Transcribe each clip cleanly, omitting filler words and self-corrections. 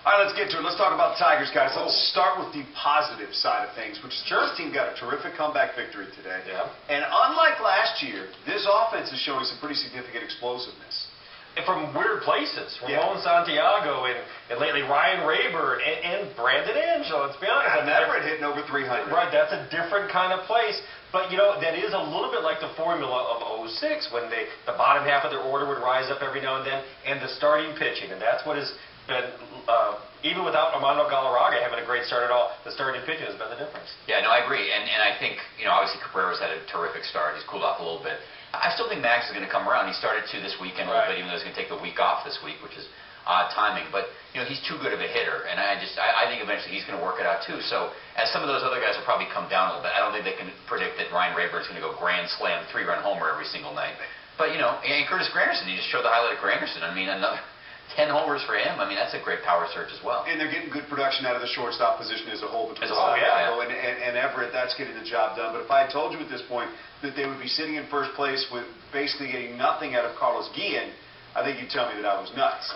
All right, let's get to it. Let's talk about the Tigers, guys. Let's start with the positive side of things, which is this team got a terrific comeback victory today. Yeah. And unlike last year, this offense is showing some pretty significant explosiveness. And from weird places. Ramon Santiago and lately Ryan Rayburn and Brandon Angel, let's be honest. I've never hitting over 300. Right, that's a different kind of place. But, you know, that is a little bit like the formula of 06 when the bottom half of their order would rise up every now and then, and the starting pitching. And that's what has been, even without Armando Galarraga having a great start at all, the starting pitching has been the difference. Yeah, no, I agree. And I think, you know, obviously Cabrera's had a terrific start. He's cooled off a little bit. I still think Max is going to come around. He started to this weekend a little bit, even though he's going to take the week off this week, which is odd timing. But, you know, he's too good of a hitter. And I think eventually he's going to work it out, too. So, as some of those other guys will probably come down a little bit, I don't think they can predict that Ryan Rayburn's going to go grand slam, 3-run homer every single night. But, you know, and Curtis Granderson, you just showed the highlight of Granderson. I mean, another 10 homers for him. I mean, that's a great power surge as well. And they're getting good production out of the shortstop position as a whole. Between and Everett, that's getting the job done. But if I had told you at this point that they would be sitting in first place with basically getting nothing out of Carlos Guillen, I think you'd tell me that I was nuts.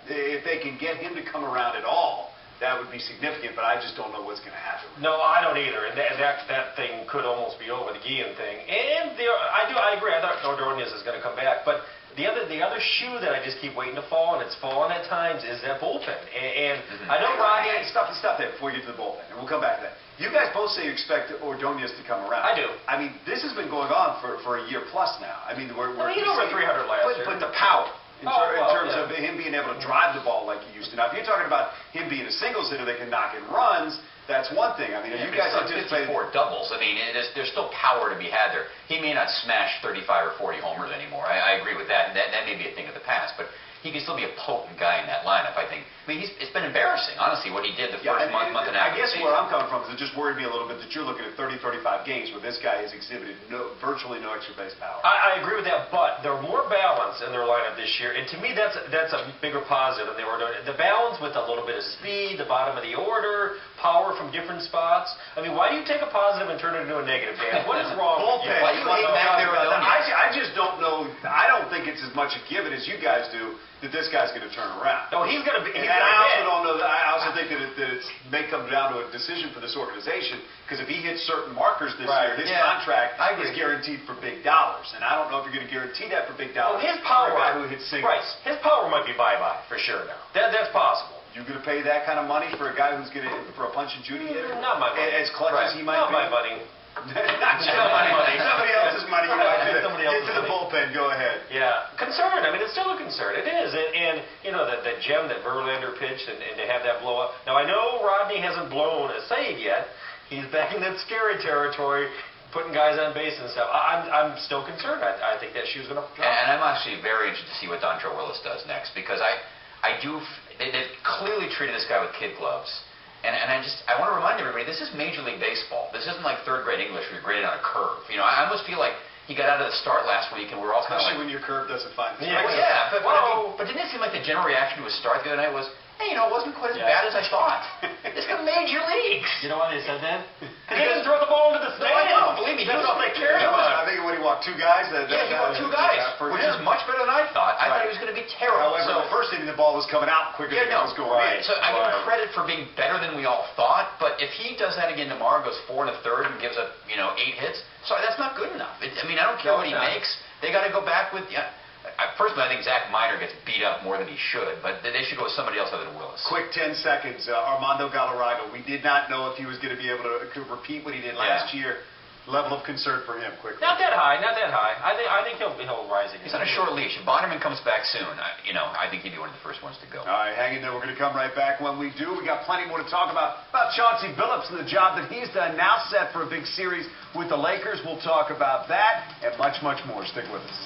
If they can get him to come around at all, that would be significant, but I just don't know what's going to happen. No, I don't either. And that thing could almost be over, the Guillen thing. And I agree. I thought Ordonez is going to come back. But the other shoe that I just keep waiting to fall, and it's fallen at times, is that bullpen. And I know Rodney... Stop there before you get to the bullpen, and we'll come back to that. You guys both say you expect Ordonez to come around. I do. I mean, this has been going on for a year plus now. I mean, we're he hit over 300 last year. But the power, in terms of him being able to drive the ball like he used to. Now, if you're talking about him being a singles hitter that can knock in runs, that's one thing. I mean, you guys anticipated 54 doubles. I mean, there's still power to be had there. He may not smash 35 or 40 homers anymore. I agree with that. That may be a thing of the past, but he can still be a potent guy in that lineup, I think. I mean, it's been embarrassing, honestly, what he did the first month and a half. I guess where I'm coming from is it just worried me a little bit that you're looking at 30, 35 games where this guy has exhibited virtually no extra base power. I agree with that, but they're more balanced in their lineup this year, and to me that's a bigger positive than they were doing. The balance with a little bit of speed, the bottom of the order, power from different spots. I mean, why do you take a positive and turn it into a negative, Dan? What is wrong with you? Why do you hate back there? I just don't know. I don't think it's as much a given as you guys do that this guy's going to turn around. No, he's going to be. And I also don't know that. I also think that it may come down to a decision for this organization, because if he hits certain markers this year, his contract is guaranteed for big dollars, and I don't know if you're going to guarantee that for big dollars. Well, his power, for a guy who hits singles. Right. His power might be bye-bye for sure now. That's possible. You're going to pay that kind of money for a guy who's going to for a punch and Judy hitter? Not my money. As clutch as he might be. Not my money. Not my money. Somebody else's money. You might do. Get to the bullpen. Go ahead. Yeah. Concern. I mean, it's still a concern. It is. And you know, that gem that Verlander pitched and to have that blow up. Now, I know Rodney hasn't blown a save yet. He's back in that scary territory, putting guys on base and stuff. I'm still concerned. I think that shoe's going to drop. And I'm actually very interested to see what Dontrelle Willis does next, because they've clearly treated this guy with kid gloves. And I want to remind everybody, this is Major League Baseball. This isn't like third grade English where you're graded on a curve. You know, I almost feel like he got out of the start last week and we're all kind of like... Especially when your curve doesn't find the but didn't it seem like the general reaction to his start the other night was, hey, you know, it wasn't quite as bad as I thought. It's got Major Leagues. You know why they said that? Because he didn't throw the ball into the stand. No, I know. Believe me, that's all they cared about. I think when he walked two guys... he walked two guys, which is much better than I thought. I thought he was going to be terrible. However, the first inning, the ball was coming out quicker than it was going in. So I give him credit for being better than we all thought, but if he does that again tomorrow, goes 4 1/3 and gives up, 8 hits, sorry, that's not good enough. I mean, I don't care what he makes. They got to go back with... Personally, I think Zach Miner gets beat up more than he should, but they should go with somebody else other than Willis. Quick 10 seconds. Armando Galarraga. We did not know if he was going to be able to repeat what he did last year. Level of concern for him, quickly. Not that high, not that high. I think he'll rise again. He's on a short leash. If Bonderman comes back soon, I think he'd be one of the first ones to go. All right, hang in there. We're going to come right back. When we do, we got plenty more to talk about Chauncey Billups and the job that he's done. Now set for a big series with the Lakers. We'll talk about that and much, much more. Stick with us.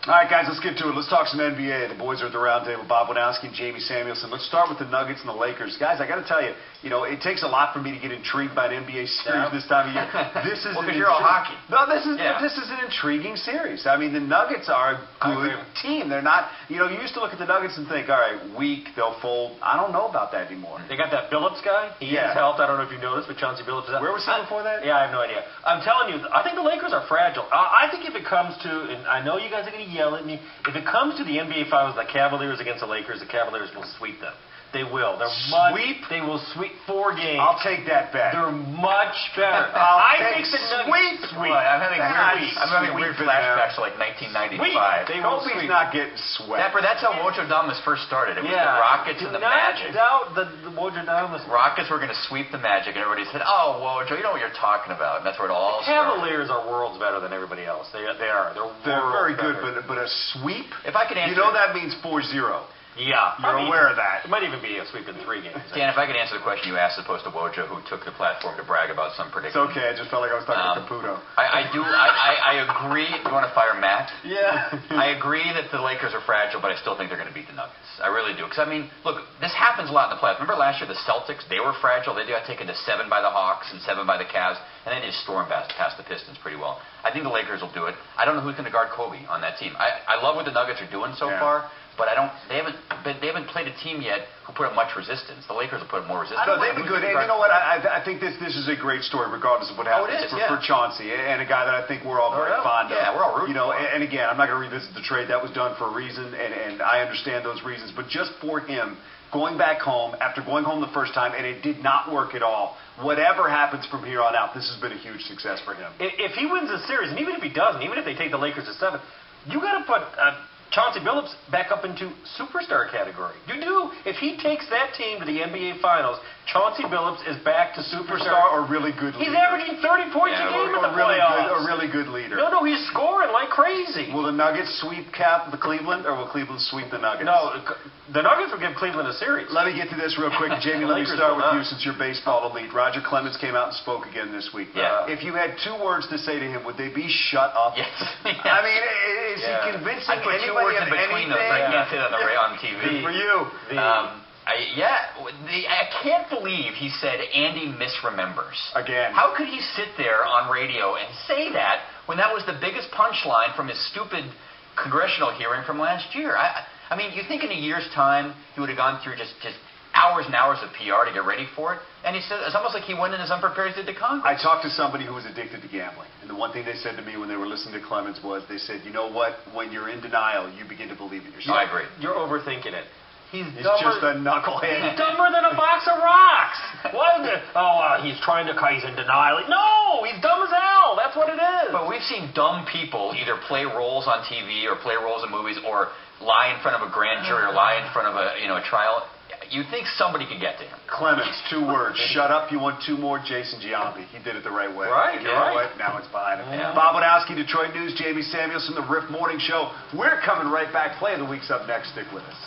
All right, guys, let's get to it. Let's talk some NBA. The boys are at the round table. Bob Wadowski and Jamie Samuelson. Let's start with the Nuggets and the Lakers. Guys, I got to tell you, it takes a lot for me to get intrigued by an NBA series this time of year. This is because you're all hockey. No, this is an intriguing series. I mean, the Nuggets are a good team. They're not, you used to look at the Nuggets and think, all right, weak, they'll fold. I don't know about that anymore. They got that Billups guy. He has helped. I don't know if you noticed, but Chauncey Billups is out. Where was he before that? Yeah, I have no idea. I'm telling you, I think the Lakers are fragile. I think if it comes to, and I know you guys are going to yell at me. If it comes to the NBA Finals, the Cavaliers against the Lakers will sweep them. They will. They will sweep 4 games. I'll take that bet. They're much better. I think the Nuggets sweep. I'm having weird flashbacks to like 1995. Kobe's not getting swept. That's how Wojo Damas first started. It was the Rockets and the Magic. Doubt the Wojo Damas. Rockets were going to sweep the Magic, and everybody said, "Oh, Wojo, you know what you're talking about." And that's where it all started. Cavaliers are worlds better than everybody else. They are. They're very good, but a sweep. If I could answer, that means 4-0. Yeah. You're aware of that. It might even be a sweep in 3 games. Dan, if I could answer the question you asked, as opposed to Wojo, who took the platform to brag about some predictions. It's okay. I just felt like I was talking to Caputo. I agree. You want to fire Matt? Yeah. I agree that the Lakers are fragile, but I still think they're going to beat the Nuggets. I really do. Because, I mean, look, this happens a lot in the playoffs. Remember last year, the Celtics, they were fragile. They got taken to 7 by the Hawks and 7 by the Cavs, and they just stormed past the Pistons pretty well. I think the Lakers will do it. I don't know who's going to guard Kobe on that team. I love what the Nuggets are doing so far. But they haven't played a team yet who put up much resistance. The Lakers will put up more resistance. No, they've been good. And you know what? I think this is a great story, regardless of what happens for Chauncey, and a guy that I think we're all very fond of. Yeah, we're all rooting for him. And again, I'm not going to revisit the trade. That was done for a reason, and I understand those reasons. But just for him, going back home after going home the first time, and it did not work at all. Whatever happens from here on out, this has been a huge success for him. If he wins the series, and even if he doesn't, even if they take the Lakers to 7, you got to put Chauncey Billups back up into superstar category. You do. If he takes that team to the NBA Finals, Chauncey Billups is back to superstar or really good leader. He's averaging 30 points a game in the playoffs. A really good leader. No, he's scoring like crazy. Will the Nuggets sweep the Cleveland, or will Cleveland sweep the Nuggets? No, the Nuggets will give Cleveland a series. Let me get to this real quick. Jamie, let me start with you since you're baseball elite. Roger Clemens came out and spoke again this week. Yeah. If you had 2 words to say to him, would they be shut up? Yes. I mean, is he convincing I put 2 anybody words of in between anything? those. I can't say that on TV. For you. I can't believe he said Andy misremembers. Again. How could he sit there on radio and say that when that was the biggest punchline from his stupid congressional hearing from last year? I mean, you think in a year's time he would have gone through just hours and hours of PR to get ready for it? And he said it's almost like he went in as unprepared as did the Congress. I talked to somebody who was addicted to gambling, and the one thing they said to me when they were listening to Clemens was, they said, you know what? When you're in denial, you begin to believe in yourself. I agree. You're overthinking it. He's just a knucklehead. He's dumber than a box of rocks. He's in denial. No, he's dumb as hell. That's what it is. But we've seen dumb people either play roles on TV or play roles in movies or lie in front of a grand jury or lie in front of a trial. You'd think somebody could get to him. Clemens, 2 words. Shut up. You want 2 more? Jason Giambi. He did it the right way. Right. You know what? Now it's behind him. Yeah. Bob Wadowski, Detroit News, Jamie Samuelson, The Riff Morning Show. We're coming right back. Play of the Week's up next. Stick with us.